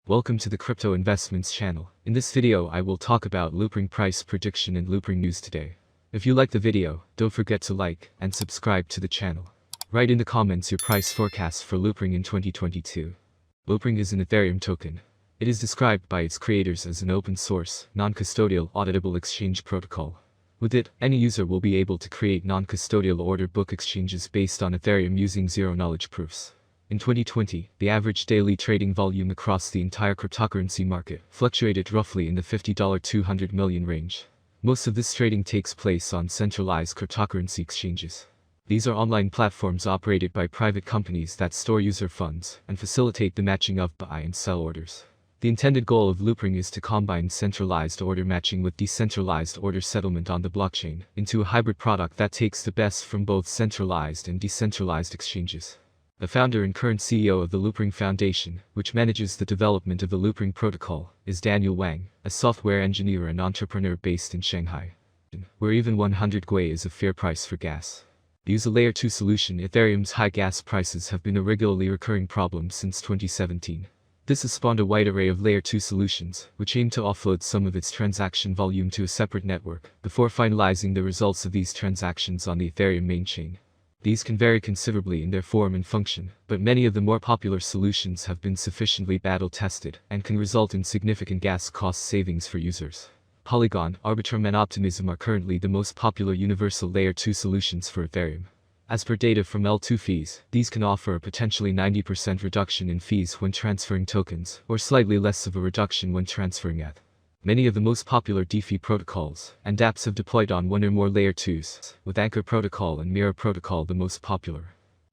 Welcome to the Crypto Investments channel. In this video I will talk about Loopring price prediction and Loopring news today. If you like the video, don't forget to like and subscribe to the channel. Write in the comments your price forecast for Loopring in 2022. Loopring is an Ethereum token. It is described by its creators as an open-source, non-custodial, auditable exchange protocol. With it, any user will be able to create non-custodial order book exchanges based on Ethereum using zero-knowledge proofs. In 2020, the average daily trading volume across the entire cryptocurrency market fluctuated roughly in the $50-200 million range. Most of this trading takes place on centralized cryptocurrency exchanges. These are online platforms operated by private companies that store user funds and facilitate the matching of buy and sell orders. The intended goal of Loopring is to combine centralized order matching with decentralized order settlement on the blockchain into a hybrid product that takes the best from both centralized and decentralized exchanges. The founder and current CEO of the Loopring Foundation, which manages the development of the Loopring protocol, is Daniel Wang, a software engineer and entrepreneur based in Shanghai, where even 100 Gwei is a fair price for gas. Use a Layer 2 solution. Ethereum's high gas prices have been a regularly recurring problem since 2017. This has spawned a wide array of Layer 2 solutions, which aim to offload some of its transaction volume to a separate network, before finalizing the results of these transactions on the Ethereum main chain. These can vary considerably in their form and function, but many of the more popular solutions have been sufficiently battle-tested and can result in significant gas cost savings for users. Polygon, Arbitrum and Optimism are currently the most popular universal Layer 2 solutions for Ethereum. As per data from L2 fees, these can offer a potentially 90% reduction in fees when transferring tokens, or slightly less of a reduction when transferring ETH. Many of the most popular DeFi protocols and dApps have deployed on one or more Layer 2s, with Anchor Protocol and Mirror Protocol the most popular.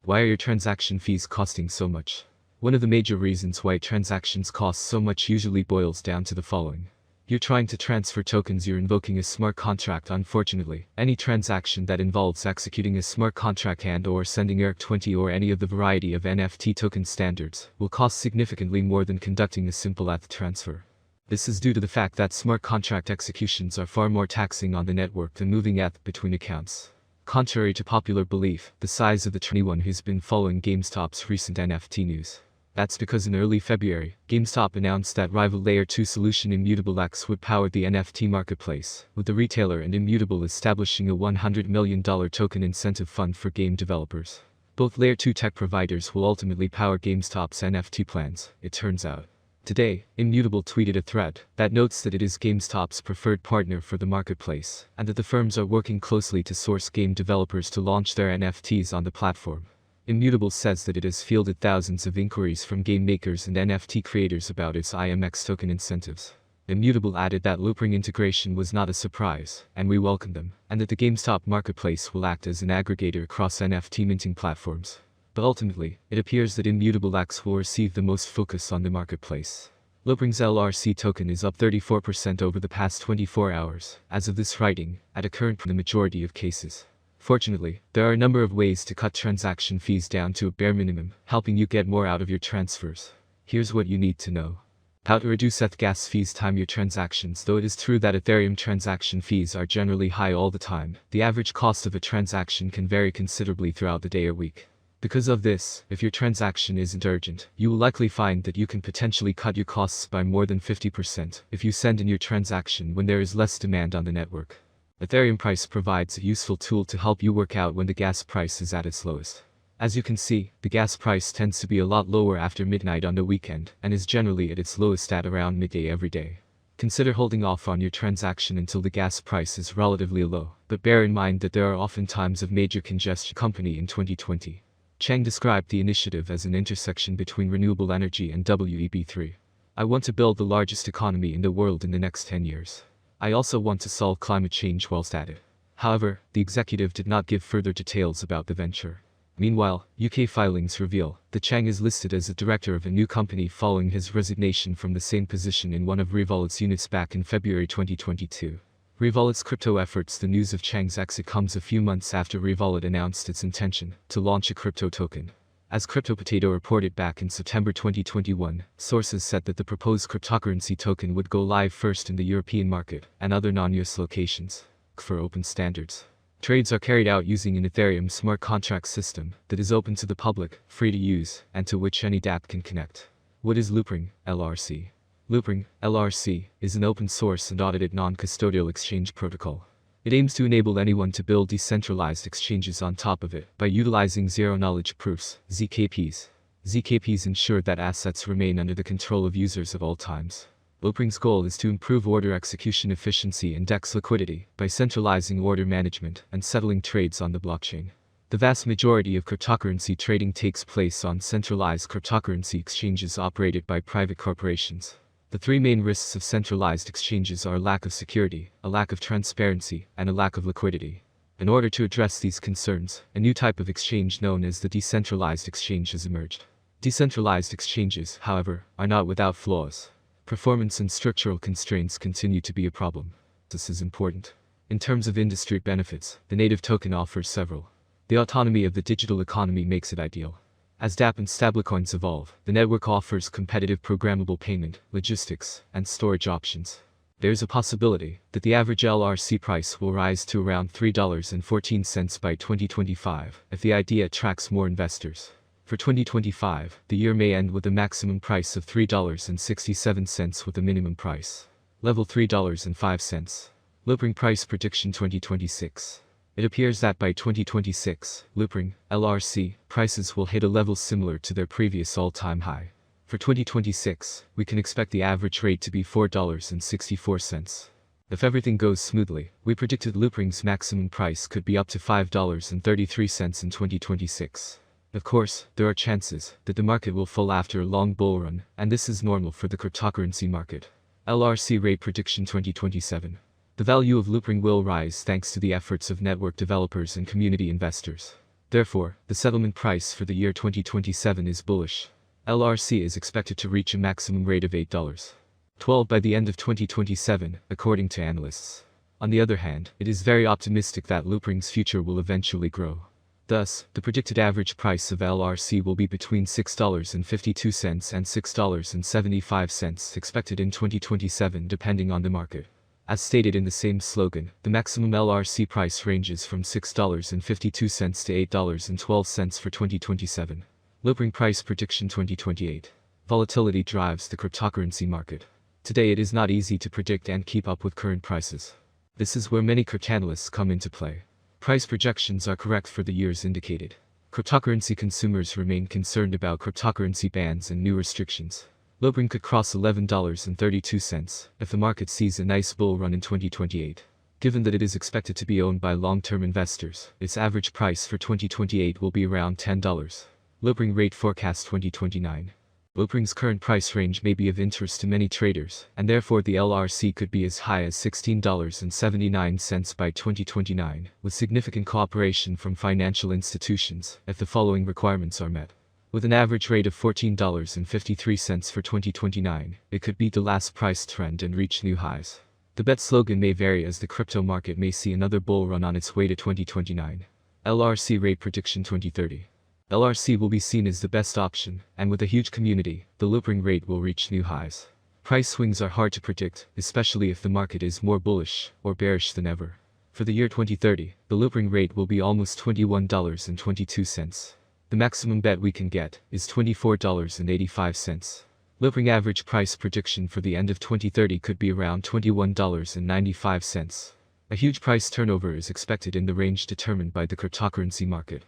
Why are your transaction fees costing so much? One of the major reasons why transactions cost so much usually boils down to the following. You're trying to transfer tokens, you're invoking a smart contract. Unfortunately, any transaction that involves executing a smart contract and/or sending ERC20 or any of the variety of NFT token standards will cost significantly more than conducting a simple ETH transfer. This is due to the fact that smart contract executions are far more taxing on the network than moving ETH between accounts. Contrary to popular belief, the size of the anyone who's been following GameStop's recent NFT news. That's because in early February, GameStop announced that rival Layer 2 solution Immutable X would power the NFT marketplace, with the retailer and Immutable establishing a $100 million token incentive fund for game developers. Both Layer 2 tech providers will ultimately power GameStop's NFT plans, it turns out. Today, Immutable tweeted a thread that notes that it is GameStop's preferred partner for the marketplace, and that the firms are working closely to source game developers to launch their NFTs on the platform. Immutable says that it has fielded thousands of inquiries from game makers and NFT creators about its IMX token incentives. Immutable added that Loopring integration was not a surprise, and we welcome them, and that the GameStop marketplace will act as an aggregator across NFT minting platforms. But ultimately, it appears that Immutable X will receive the most focus on the marketplace. Loopring's LRC token is up 34% over the past 24 hours, as of this writing, at a current in the majority of cases. Fortunately, there are a number of ways to cut transaction fees down to a bare minimum, helping you get more out of your transfers. Here's what you need to know. How to reduce ETH gas fees. Time your transactions. Though it is true that Ethereum transaction fees are generally high all the time, the average cost of a transaction can vary considerably throughout the day or week. Because of this, if your transaction isn't urgent, you will likely find that you can potentially cut your costs by more than 50% if you send in your transaction when there is less demand on the network. Ethereum Price provides a useful tool to help you work out when the gas price is at its lowest. As you can see, the gas price tends to be a lot lower after midnight on the weekend, and is generally at its lowest at around midday every day. Consider holding off on your transaction until the gas price is relatively low, but bear in mind that there are often times of major congestion. Company in 2020. Chang described the initiative as an intersection between renewable energy and Web3. I want to build the largest economy in the world in the next 10 years. I also want to solve climate change whilst at it. However, the executive did not give further details about the venture. Meanwhile, UK filings reveal that Chang is listed as a director of a new company following his resignation from the same position in one of Revolut's units back in February 2022. Revolut's crypto efforts. The news of Chang's exit comes a few months after Revolut announced its intention to launch a crypto token. As CryptoPotato reported back in September 2021, sources said that the proposed cryptocurrency token would go live first in the European market and other non-US locations for open standards. Trades are carried out using an Ethereum smart contract system that is open to the public, free to use, and to which any dApp can connect. What is Loopring, LRC? Loopring, LRC, is an open-source and audited non-custodial exchange protocol. It aims to enable anyone to build decentralized exchanges on top of it by utilizing zero-knowledge proofs, ZKPs. ZKPs ensure that assets remain under the control of users of all times. Loopring's goal is to improve order execution efficiency and DEX liquidity by centralizing order management and settling trades on the blockchain. The vast majority of cryptocurrency trading takes place on centralized cryptocurrency exchanges operated by private corporations. The three main risks of centralized exchanges are lack of security, a lack of transparency, and a lack of liquidity. In order to address these concerns, a new type of exchange known as the decentralized exchange has emerged. Decentralized exchanges, however, are not without flaws. Performance and structural constraints continue to be a problem. This is important. In terms of industry benefits, the native token offers several. The autonomy of the digital economy makes it ideal. As dApp and stablecoins evolve, the network offers competitive programmable payment, logistics, and storage options. There's a possibility that the average LRC price will rise to around $3.14 by 2025 if the idea attracts more investors. For 2025, the year may end with a maximum price of $3.67 with a minimum price level $3.05. Loopring Price Prediction 2026. It appears that by 2026, Loopring, LRC, prices will hit a level similar to their previous all-time high. For 2026, we can expect the average rate to be $4.64. If everything goes smoothly, we predicted Loopring's maximum price could be up to $5.33 in 2026. Of course, there are chances that the market will fall after a long bull run, and this is normal for the cryptocurrency market. LRC Rate Prediction 2027. The value of Loopring will rise thanks to the efforts of network developers and community investors. Therefore, the settlement price for the year 2027 is bullish. LRC is expected to reach a maximum rate of $8.12 by the end of 2027, according to analysts. On the other hand, it is very optimistic that Loopring's future will eventually grow. Thus, the predicted average price of LRC will be between $6.52 and $6.75 expected in 2027 depending on the market. As stated in the same slogan, the maximum LRC price ranges from $6.52 to $8.12 for 2027. Loopring Price Prediction 2028. Volatility drives the cryptocurrency market. Today it is not easy to predict and keep up with current prices. This is where many cryptanalysts come into play. Price projections are correct for the years indicated. Cryptocurrency consumers remain concerned about cryptocurrency bans and new restrictions. Loopring could cross $11.32 if the market sees a nice bull run in 2028. Given that it is expected to be owned by long-term investors, its average price for 2028 will be around $10. Loopring Rate Forecast 2029. Loopring's current price range may be of interest to many traders, and therefore the LRC could be as high as $16.79 by 2029, with significant cooperation from financial institutions if the following requirements are met. With an average rate of $14.53 for 2029, it could beat the last price trend and reach new highs. The bet slogan may vary as the crypto market may see another bull run on its way to 2029. LRC Rate Prediction 2030. LRC will be seen as the best option, and with a huge community, the Loopring rate will reach new highs. Price swings are hard to predict, especially if the market is more bullish or bearish than ever. For the year 2030, the Loopring rate will be almost $21.22. The maximum bet we can get is $24.85. Loopring average price prediction for the end of 2030 could be around $21.95. A huge price turnover is expected in the range determined by the cryptocurrency market.